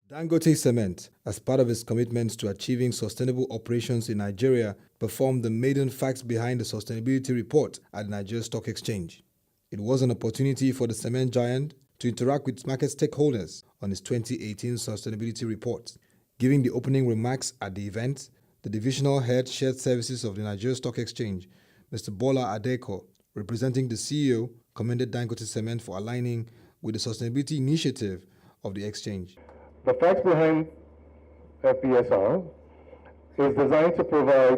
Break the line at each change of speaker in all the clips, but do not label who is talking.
Dangote Cement, as part of its commitment to achieving sustainable operations in Nigeria, performed the maiden facts behind the sustainability report at the Nigeria Stock Exchange. It was an opportunity for the cement giant to interact with market stakeholders on its 2018 sustainability report. Giving the opening remarks at the event, the divisional head shared services of the Nigeria Stock Exchange, Mr. Bola Adeko, representing the CEO, commended Dangote Cement for aligning with the sustainability initiative of the exchange.
The facts behind FBSR is designed to provide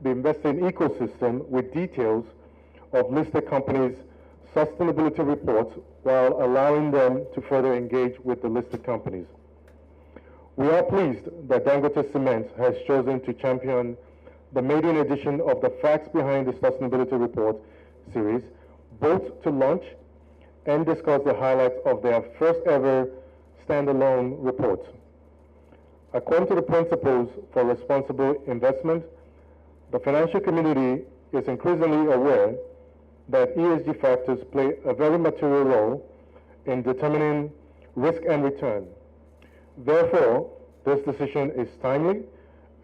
the investing ecosystem with details of listed companies' sustainability reports while allowing them to further engage with the listed companies. We are pleased that Dangote Cement has chosen to champion the maiden edition of the Facts Behind the Sustainability Report series, both to launch and discuss the highlights of their first ever standalone report. According to the principles for responsible investment, the financial community is increasingly aware that ESG factors play a very material role in determining risk and return. Therefore, this decision is timely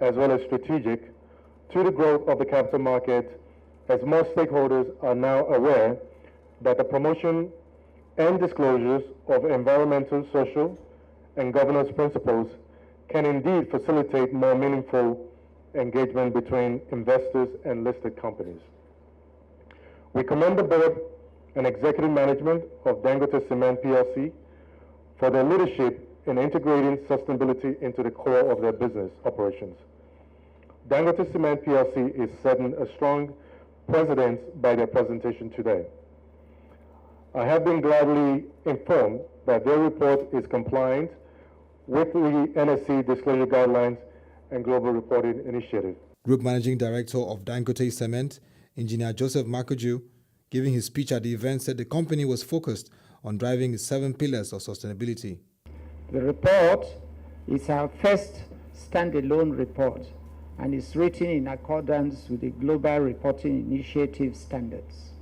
as well as strategic to the growth of the capital market, as most stakeholders are now aware that the promotion and disclosures of environmental, social, and governance principles can indeed facilitate more meaningful engagement between investors and listed companies. We commend the board and executive management of Dangote Cement PLC for their leadership in integrating sustainability into the core of their business operations. Dangote Cement PLC is setting a strong precedent by their presentation today. I have been gladly informed that their report is compliant with the NSE disclosure guidelines and global reporting initiative.
Group Managing Director of Dangote Cement, Engineer Joseph Makoju, giving his speech at the event, said the company was focused on driving the 7 pillars of sustainability.
The report is our first standalone report and is written in accordance with the Global Reporting Initiative standards.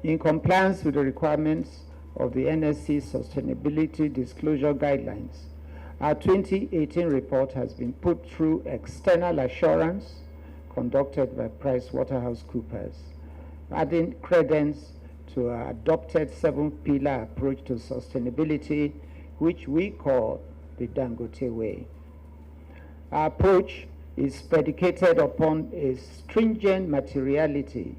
In compliance with the requirements of the NSE Sustainability Disclosure Guidelines, our 2018 report has been put through external assurance conducted by PricewaterhouseCoopers, adding credence to our adopted 7-pillar approach to sustainability, which we call the Dangote Way. Our approach is predicated upon a stringent materiality,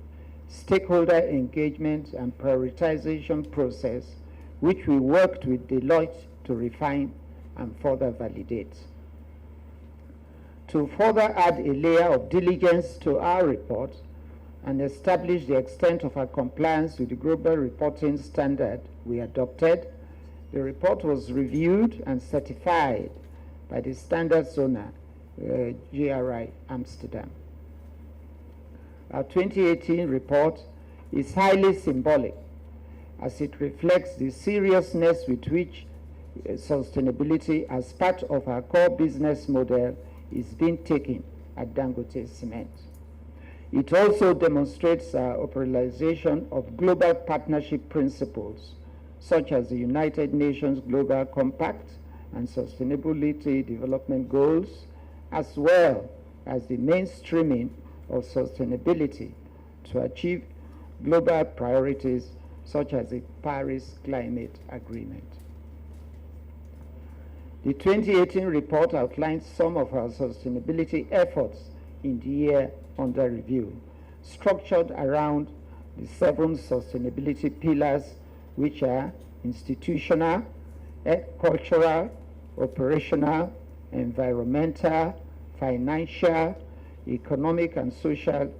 stakeholder engagement, and prioritization process, which we worked with Deloitte to refine and further validate. To further add a layer of diligence to our report and establish the extent of our compliance with the global reporting standard we adopted, the report was reviewed and certified by the Standards Owner, GRI Amsterdam. Our 2018 report is highly symbolic as it reflects the seriousness with which sustainability as part of our core business model is being taken at Dangote Cement. It also demonstrates our operationalization of global partnership principles such as the United Nations Global Compact and Sustainability Development Goals, as well as the mainstreaming of sustainability to achieve global priorities such as the Paris Climate Agreement. The 2018 report outlines some of our sustainability efforts in the year under review, structured around the 7 sustainability pillars, which are institutional, cultural, operational, environmental, financial, economic and social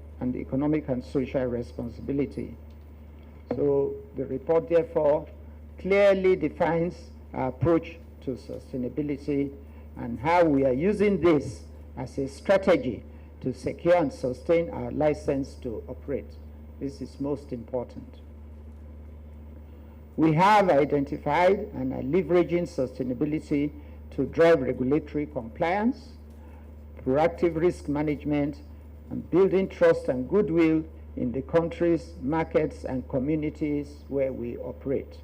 responsibility. So the report therefore clearly defines our approach to sustainability and how we are using this as a strategy to secure and sustain our license to operate. This is most important. We have identified and are leveraging sustainability to drive regulatory compliance, proactive risk management, and building trust and goodwill in the countries, markets, and communities where we operate.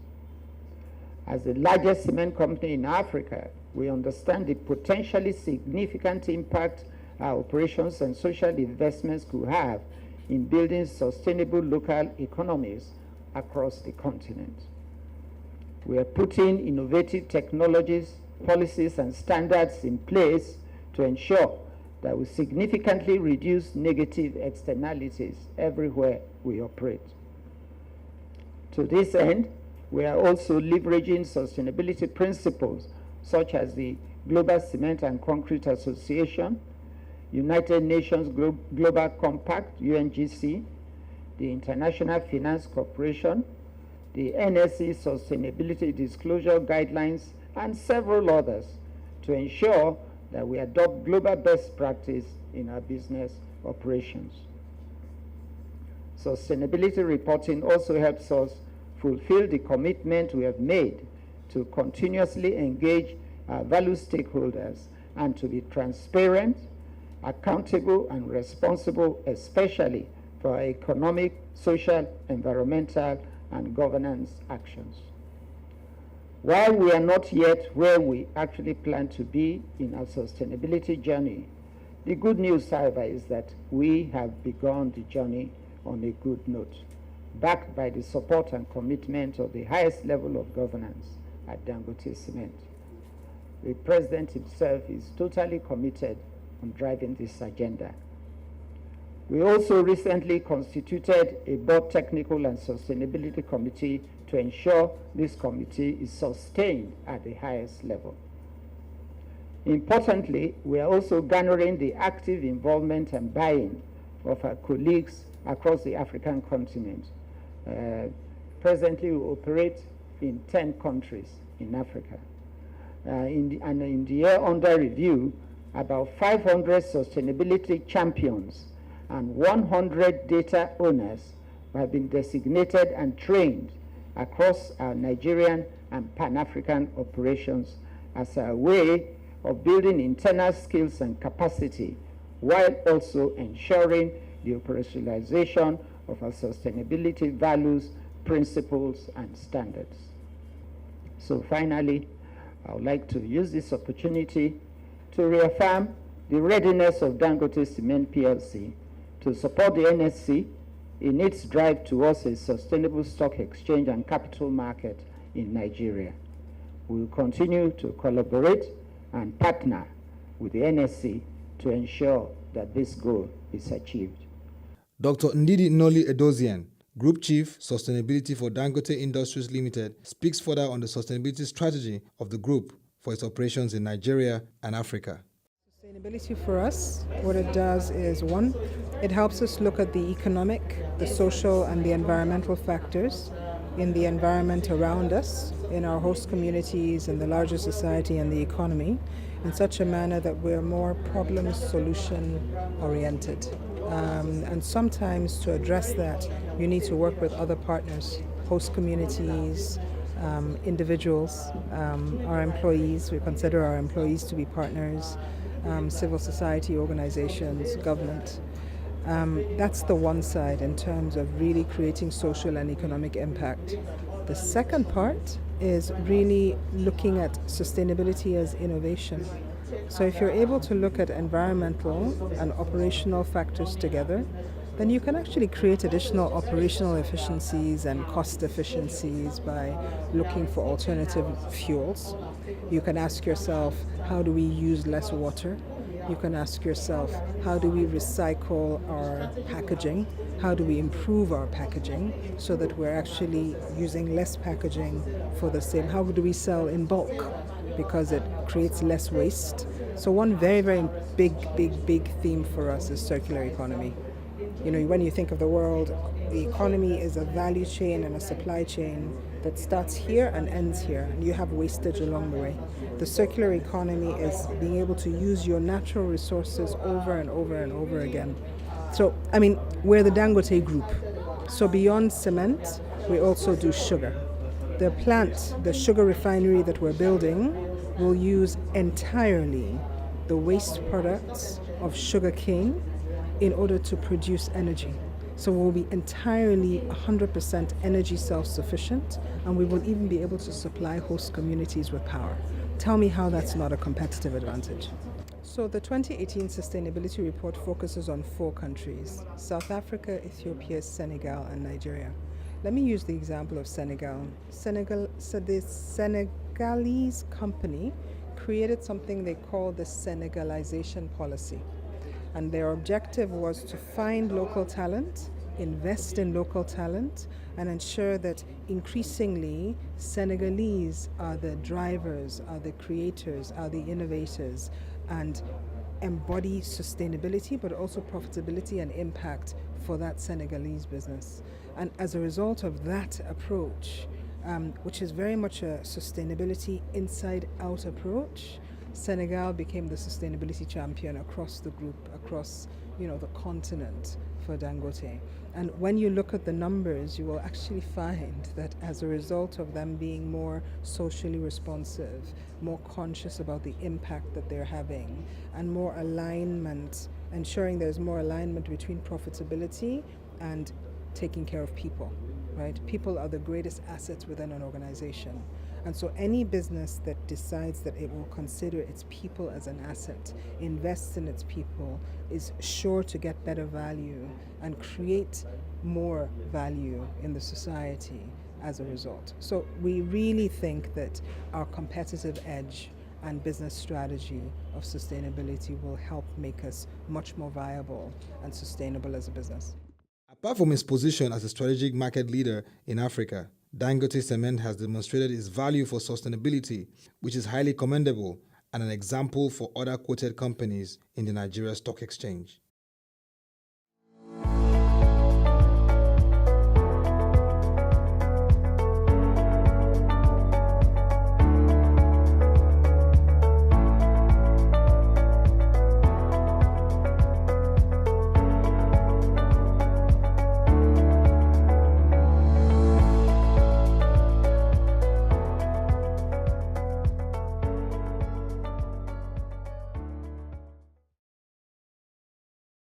As the largest cement company in Africa, we understand the potentially significant impact our operations and social investments could have in building sustainable local economies across the continent. We are putting innovative technologies, policies, and standards in place to ensure that we significantly reduce negative externalities everywhere we operate. To this end, we are also leveraging sustainability principles such as the Global Cement and Concrete Association, United Nations Global Compact, UNGC, the International Finance Corporation, the NSE Sustainability Disclosure Guidelines, and several others to ensure that we adopt global best practice in our business operations. Sustainability reporting also helps us fulfill the commitment we have made to continuously engage our value stakeholders and to be transparent, accountable, and responsible, especially for our economic, social, environmental, and governance actions. While we are not yet where we actually plan to be in our sustainability journey, the good news, however, is that we have begun the journey on a good note, backed by the support and commitment of the highest level of governance at Dangote Cement. The President himself is totally committed on driving this agenda. We also recently constituted a board technical and sustainability committee to ensure this committee is sustained at the highest level. Importantly, we are also garnering the active involvement and buy-in of our colleagues across the African continent. Presently, we operate in 10 countries in Africa. In the year under review, about 500 sustainability champions and 100 data owners have been designated and trained across our Nigerian and Pan-African operations as a way of building internal skills and capacity while also ensuring the operationalization of our sustainability values, principles, and standards. So finally, I would like to use this opportunity to reaffirm the readiness of Dangote Cement PLC to support the NSE in its drive towards a sustainable stock exchange and capital market in Nigeria. We will continue to collaborate and partner with the NSE to ensure that this goal is achieved.
Dr. Ndidi Noli Edozian, Group Chief, Sustainability for Dangote Industries Limited, speaks further on the sustainability strategy of the group for its operations in Nigeria and Africa.
Sustainability for us, what it does is, one, it helps us look at the economic, the social, and the environmental factors in the environment around us, in our host communities, in the larger society and the economy, in such a manner that we're more problem-solution oriented. And sometimes to address that, you need to work with other partners, host communities, individuals, our employees. We consider our employees to be partners, civil society organizations, government. That's the one side in terms of really creating social and economic impact. The second part is really looking at sustainability as innovation. So if you're able to look at environmental and operational factors together, then you can actually create additional operational efficiencies and cost efficiencies by looking for alternative fuels. You can ask yourself, how do we use less water? You can ask yourself, how do we recycle our packaging? How do we improve our packaging so that we're actually using less packaging for the same? How do we sell in bulk? Because it creates less waste. So one very, very big theme for us is circular economy. You know, when you think of the world, the economy is a value chain and a supply chain that starts here and ends here, and you have wastage along the way. The circular economy is being able to use your natural resources over and over and over again. So, I mean, we're the Dangote group. So beyond cement, we also do sugar. The plant, the sugar refinery that we're building, will use entirely the waste products of sugar cane in order to produce energy. So we'll be entirely 100% energy self-sufficient, and we will even be able to supply host communities with power. Tell me how that's not a competitive advantage. So the 2018 sustainability report focuses on 4 countries: South Africa, Ethiopia, Senegal, and Nigeria. Let me use the example of Senegal. So the Senegalese company created something they call the Senegalization policy. And their objective was to find local talent, invest in local talent, and ensure that increasingly Senegalese are the drivers, are the creators, are the innovators, and embody sustainability but also profitability and impact for that Senegalese business. And as a result of that approach, which is very much a sustainability inside out approach, Senegal became the sustainability champion across the group, across the continent for Dangote. And when you look at the numbers, you will actually find that as a result of them being more socially responsive, more conscious about the impact that they're having, and more alignment, ensuring there's more alignment between profitability and taking care of people, right? People are the greatest assets within an organization. And so any business that decides that it will consider its people as an asset, invests in its people, is sure to get better value and create more value in the society as a result. So we really think that our competitive edge and business strategy of sustainability will help make us much more viable and sustainable as a business.
Apart from its position as a strategic market leader in Africa, Dangote Cement has demonstrated its value for sustainability, which is highly commendable and an example for other quoted companies in the Nigeria Stock Exchange.